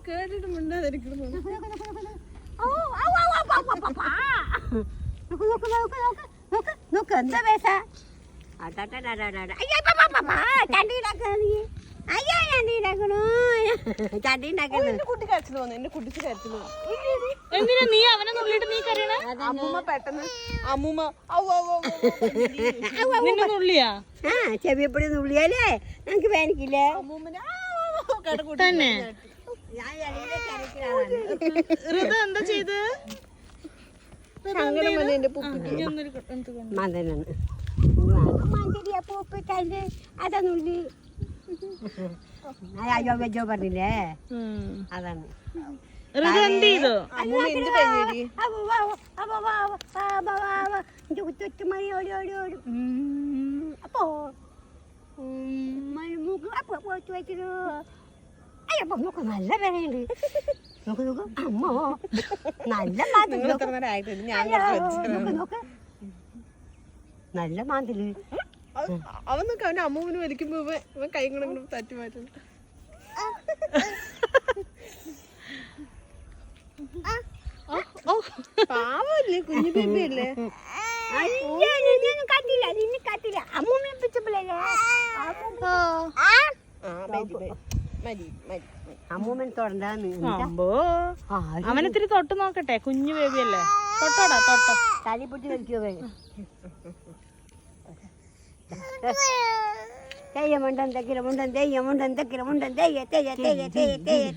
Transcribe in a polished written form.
കേട്ടിട്ട് മിണ്ടാതിരിക്കുന്നു. നോക്ക് എന്താ പേസ കുട്ടി കരച്ചിൽ തോന്നുന്നു. എന്റെ കുട്ടിക്ക് കരച്ചിൽ തോന്നുന്നു. എന്തിനാ നീ അവനെ നുള്ളിട്ട് നീ കരയണ? അമ്മൂമ്മ പെട്ടെന്ന് അമ്മൂമ്മ നിന്നെ നുള്ളിയാ? ചെവിയപ്പൊടി നുള്ളിയാലേ ഞങ്ങക്ക് വേനിക്കില്ലേ? അമ്മൂമ്മനെ തന്നെ ഞാൻ ഋതു എന്താ ചെയ്ത്? സങ്കടം വന്നു എന്റെ പുപ്പിക്ക്. മതനാണ് മഞ്ചരിയ പൂപ്പിട്ടത് അതാ നുള്ളി. അയ്യോ വെജോ പറഞ്ഞില്ലേ അതാണ്. ഋതു എന്ത് ചെയ്തു? അമ്മൂമ്മ എന്ത് കഴിഞ്ഞി? അപ്പോ അപ്പൊ പോയിട്ട് വെച്ചിരു. അയ്യപ്പോ നോക്ക് നല്ല വിലയുണ്ട്. നോക്ക് നോക്ക് അമ്മോ നല്ല മാതിരി. നോക്ക് നല്ല മാതിരി. അവൻ നോക്ക് അവന്റെ അമ്മൂമ്മന് വലിക്കുമ്പോ ഇവൻ കൈ കൊണ്ട് തട്ടി മാറ്റുന്നു. പാവല്ലേ കുഞ്ഞു ബേബി അല്ലേ? കാട്ടില്ല നിന്നെ കാട്ടില്ല അമ്മൂമ്മ പിച്ചപ്പില്ലേ അമ്മൂമ്മൻ തൊടണ്ടാന്ന്. അവനെത്തിരി തൊട്ട് നോക്കട്ടെ, കുഞ്ഞു ബേബിയല്ലേ. തൊട്ടോടാ തൊട്ടോ. തലി പൊട്ടി കളിക്കോ തെയ്യമുണ്ടൻ തെക്കില മുണ്ടൻ തെയ്യമുണ്ടൻ തെക്കില മുണ്ടൻ തെയ്യ തെയ്യ തെയ്യ തെയ്യ തെയ്യ